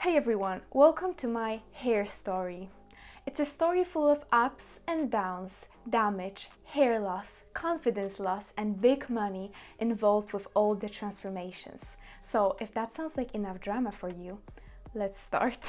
Hey everyone, welcome to my hair story. It's a story full of ups and downs, damage, hair loss, confidence loss, and big money involved with all the transformations. So if that sounds like enough drama for you, let's start.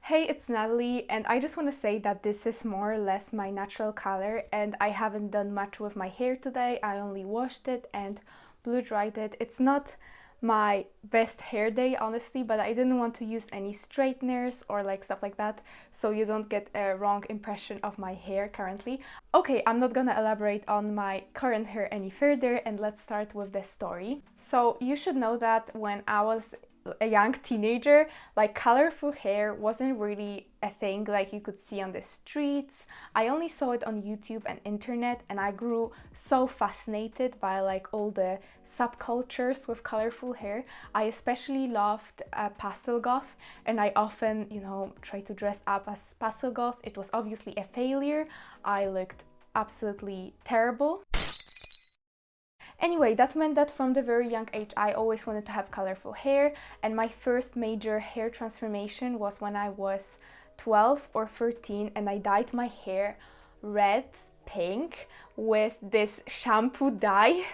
Hey, it's Natalie, and I just want to say that this is more or less my natural color, and I haven't done much with my hair today. I only washed it and blow dried it. It's not my best hair day, honestly, but I didn't want to use any straighteners or like stuff like that, so you don't get a wrong impression of my hair currently. Okay, I'm not gonna elaborate on my current hair any further, and let's start with the story. So you should know that when I was a young teenager, like colorful hair wasn't really a thing like you could see on the streets. I only saw it on YouTube and internet, and I grew so fascinated by like all the subcultures with colorful hair. I especially loved pastel goth, and I often, try to dress up as pastel goth. It was obviously a failure. I looked absolutely terrible. Anyway, that meant that from the very young age I always wanted to have colorful hair, and my first major hair transformation was when I was 12 or 13 and I dyed my hair red pink with this shampoo dye.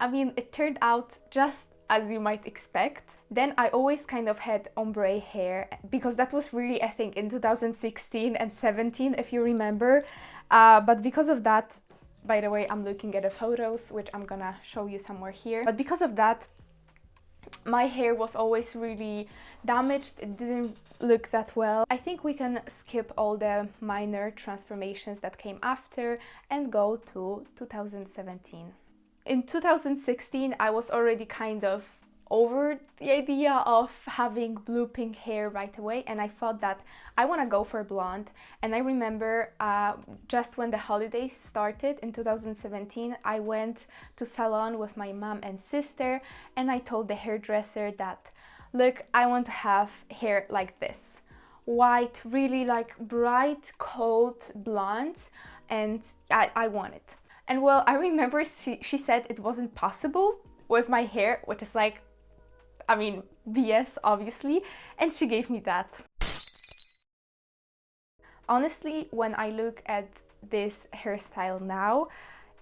It turned out just as you might expect. Then I always kind of had ombre hair because that was really, I think, in 2016 and 17, if you remember. But because of that, by the way, I'm looking at the photos, which I'm gonna show you somewhere here. But because of that, my hair was always really damaged. It didn't look that well. I think we can skip all the minor transformations that came after and go to 2017. In 2016, I was already kind of over the idea of having blue pink hair right away, and I thought that I want to go for blonde. And I remember just when the holidays started in 2017, I went to salon with my mom and sister, and I told the hairdresser that, look, I want to have hair like this, white, really like bright cold blonde, and I want it. And well, I remember she said it wasn't possible with my hair, which is like, BS, obviously, and she gave me that. Honestly, when I look at this hairstyle now,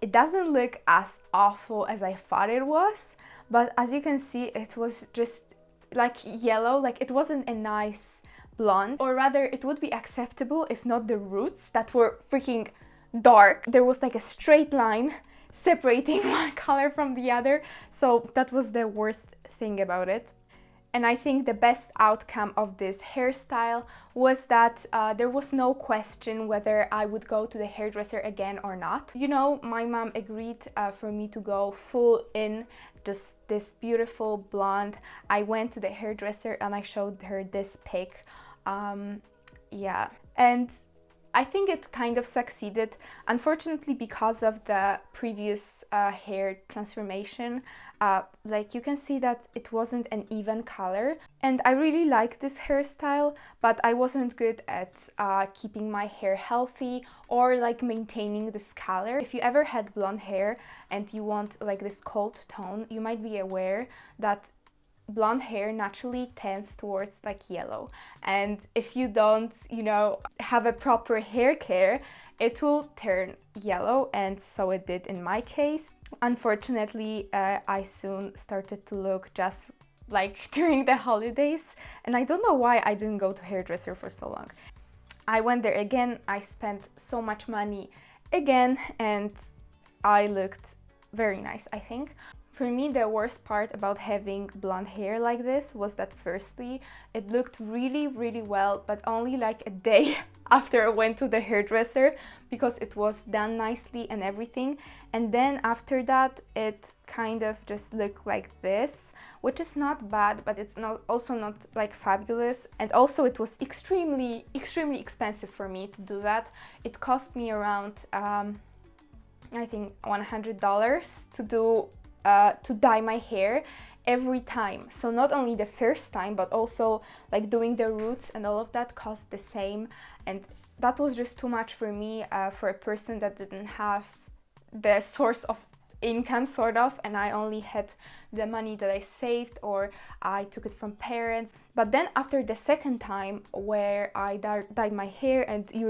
it doesn't look as awful as I thought it was, but as you can see, it was just like yellow, like it wasn't a nice blonde, or rather it would be acceptable if not the roots that were freaking dark. There was like a straight line separating one color from the other, so that was the worst thing about it. And I think the best outcome of this hairstyle was that there was no question whether I would go to the hairdresser again or not. My mom agreed for me to go full in just this beautiful blonde. I went to the hairdresser and I showed her this pic. And I think it kind of succeeded. Unfortunately, because of the previous hair transformation, like you can see that it wasn't an even color. And I really like this hairstyle, but I wasn't good at keeping my hair healthy or like maintaining this color. If you ever had blonde hair and you want like this cold tone, you might be aware that blonde hair naturally tends towards like yellow, and if you don't have a proper hair care, it will turn yellow, and so it did in my case. Unfortunately, I soon started to look just like during the holidays, and I don't know why I didn't go to hairdresser for so long. I went there again, I spent so much money again, and I looked very nice, I think. For me, the worst part about having blonde hair like this was that firstly, it looked really, really well, but only like a day after I went to the hairdresser because it was done nicely and everything. And then after that, it kind of just looked like this, which is not bad, but it's also not like fabulous. And also it was extremely, extremely expensive for me to do that. It cost me around, I think $100 to dye my hair every time. So not only the first time, but also like doing the roots and all of that cost the same, and that was just too much for me, for a person that didn't have the source of income sort of, and I only had the money that I saved or I took it from parents. But then after the second time where I dyed my hair, and you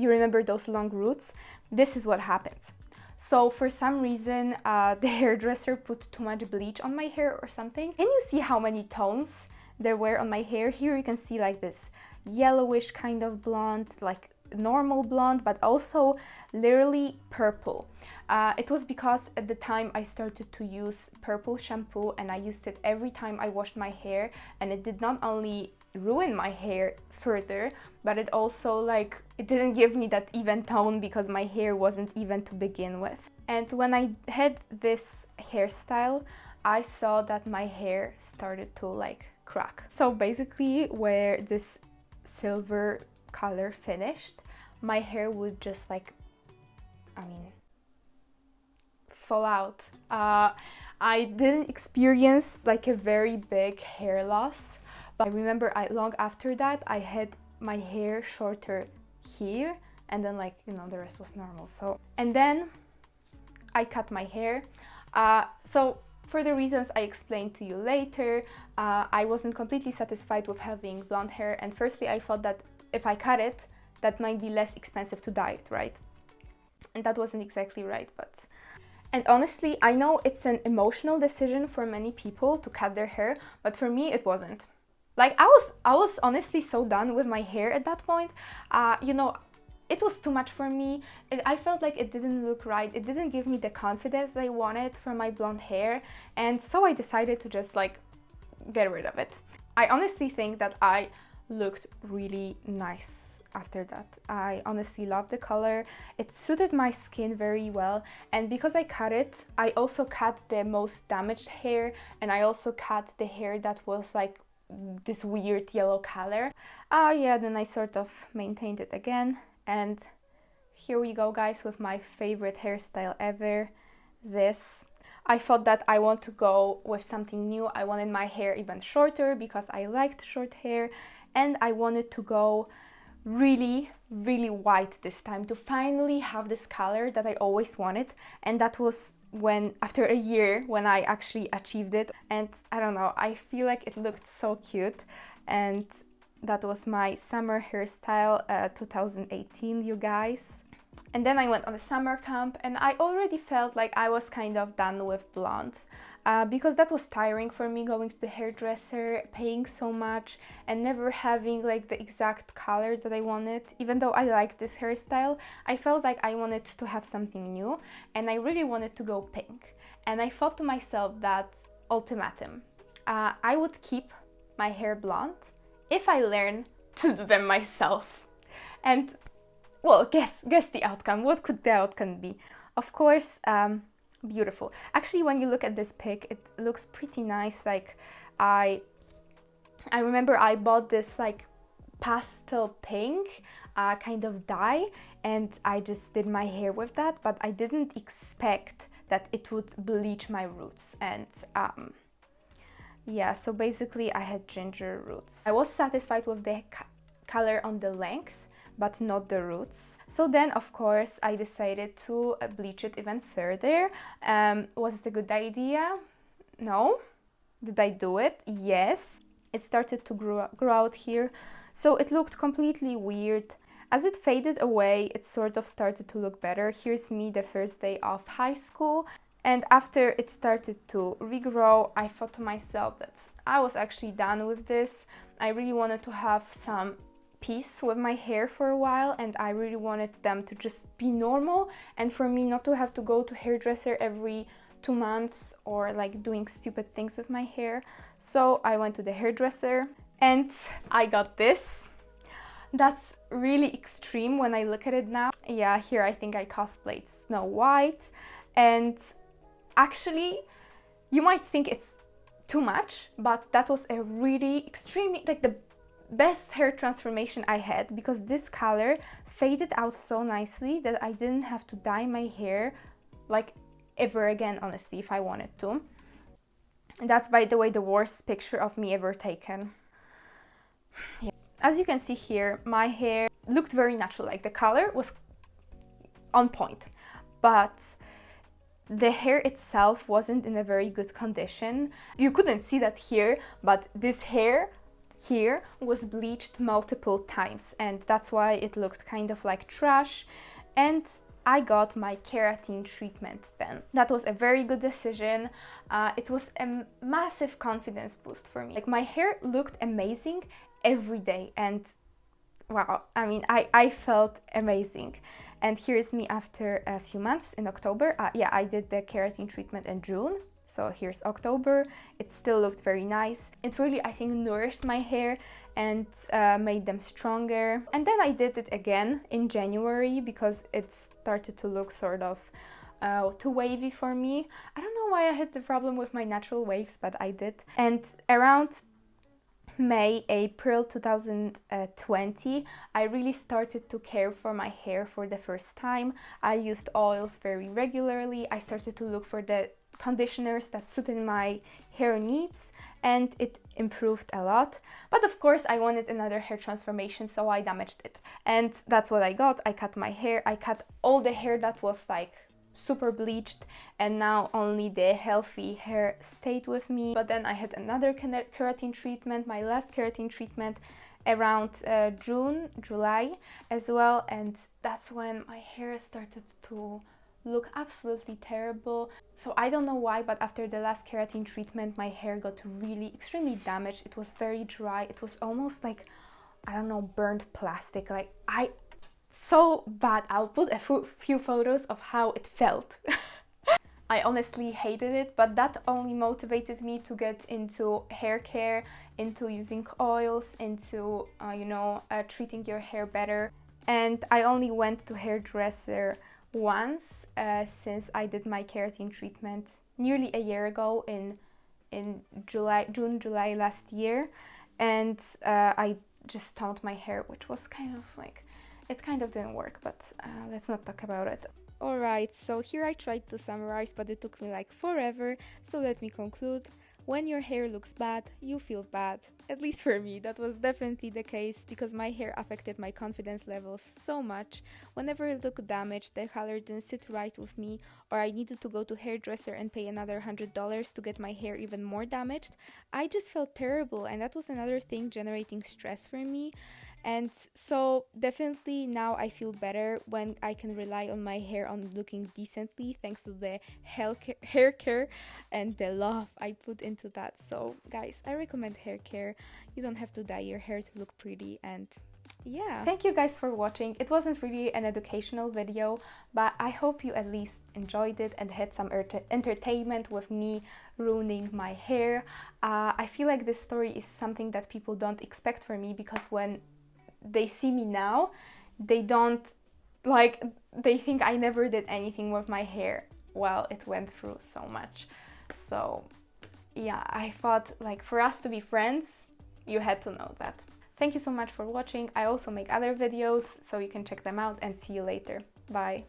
remember those long roots, this is what happened. So for some reason the hairdresser put too much bleach on my hair or something. Can you see how many tones there were on my hair? Here you can see like this yellowish kind of blonde, like normal blonde, but also literally purple. It was because at the time I started to use purple shampoo, and I used it every time I washed my hair, and it did not only ruin my hair further, but it also it didn't give me that even tone because my hair wasn't even to begin with. And when I had this hairstyle, I saw that my hair started to crack. So basically where this silver color finished, my hair would just fall out. I didn't experience a very big hair loss, but I remember long after that I had my hair shorter here, and then the rest was normal. So, and then I cut my hair. So for the reasons I explained to you later, I wasn't completely satisfied with having blonde hair, and firstly I thought that if I cut it, that might be less expensive to dye it, right? And that wasn't exactly right. And honestly, I know it's an emotional decision for many people to cut their hair, but for me it wasn't. I was honestly so done with my hair at that point. It was too much for me. I felt like it didn't look right. It didn't give me the confidence that I wanted for my blonde hair, and so I decided to just get rid of it. I honestly think that I looked really nice after that. I honestly love the color. It suited my skin very well, and because I cut it, I also cut the most damaged hair, and I also cut the hair that was this weird yellow color. Yeah, then I sort of maintained it again, and here we go, guys, with my favorite hairstyle ever, this. I thought that I want to go with something new. I wanted my hair even shorter because I liked short hair, and I wanted to go really, really white this time to finally have this color that I always wanted. And that was when, after a year, when I actually achieved it. And I don't know, I feel like it looked so cute. And that was my summer hairstyle 2018, you guys. And then I went on a summer camp, and I already felt like I was kind of done with blonde. Because that was tiring for me, going to the hairdresser, paying so much, and never having the exact color that I wanted. Even though I liked this hairstyle, I felt like I wanted to have something new, and I really wanted to go pink. And I thought to myself that ultimatum, I would keep my hair blonde if I learn to do them myself. And well, guess the outcome. What could the outcome be? Of course, beautiful. Actually, when you look at this pic, it looks pretty nice. I remember I bought this pastel pink kind of dye, and I just did my hair with that, but I didn't expect that it would bleach my roots. And yeah, so basically I had ginger roots. I was satisfied with the color on the length, but not the roots. So then, of course, I decided to bleach it even further. Was it a good idea? No. Did I do it? Yes. It started to grow out here, so it looked completely weird. As it faded away, it sort of started to look better. Here's me the first day of high school, and after it started to regrow, I thought to myself that I was actually done with this. I really wanted to have some peace with my hair for a while, and I really wanted them to just be normal, and for me not to have to go to hairdresser every 2 months or doing stupid things with my hair. So I went to the hairdresser and I got this. That's really extreme when I look at it now. Yeah, here I think I cosplayed Snow White, and actually you might think it's too much, but that was a really extremely the best hair transformation I had, because this color faded out so nicely that I didn't have to dye my hair ever again, honestly, if I wanted to. And that's, by the way, the worst picture of me ever taken. Yeah. As you can see here, my hair looked very natural, the color was on point, but the hair itself wasn't in a very good condition. You couldn't see that here, but this hair here was bleached multiple times, and that's why it looked kind of like trash. And I got my keratin treatment then. That was a very good decision. It was a massive confidence boost for me. Like, my hair looked amazing every day, and wow, I mean, I felt amazing. And here's me after a few months in October. Yeah, I did the keratin treatment in June. So here's October. It still looked very nice. It really, I think, nourished my hair and made them stronger. And then I did it again in January because it started to look sort of too wavy for me. I don't know why I had the problem with my natural waves, but I did. And around May, April 2020, I really started to care for my hair for the first time. I used oils very regularly. I started to look for the conditioners that suited my hair needs, and it improved a lot. But of course, I wanted another hair transformation, so I damaged it. And that's what I got. I cut my hair. I cut all the hair that was like super bleached, and now only the healthy hair stayed with me. But then I had another keratin treatment, my last keratin treatment, around June, July as well, and that's when my hair started to look absolutely terrible. So I don't know why, but after the last keratin treatment, my hair got really extremely damaged. It was very dry. It was almost like, I don't know, burnt plastic. Like, so bad. I'll put a few photos of how it felt. I honestly hated it, but that only motivated me to get into hair care, into using oils, into treating your hair better. And I only went to hairdresser once since I did my keratin treatment nearly a year ago in June, July last year, and I just toned my hair, which was kind of like, it kind of didn't work, but let's not talk about it. Alright, so here I tried to summarize, but it took me like forever, so let me conclude. When your hair looks bad, you feel bad. At least for me, that was definitely the case because my hair affected my confidence levels so much. Whenever it looked damaged, the color didn't sit right with me, or I needed to go to hairdresser and pay another $100 to get my hair even more damaged, I just felt terrible, and that was another thing generating stress for me. And so definitely now I feel better when I can rely on my hair on looking decently thanks to the hair care and the love I put into that. So guys, I recommend hair care. You don't have to dye your hair to look pretty, and yeah. Thank you guys for watching. It wasn't really an educational video, but I hope you at least enjoyed it and had some entertainment with me ruining my hair. I feel like this story is something that people don't expect from me, because when they see me now, they think I never did anything with my hair while it went through so much. So yeah, I thought, like, for us to be friends, you had to know that. Thank you so much for watching. I also make other videos, so you can check them out, and see you later. Bye.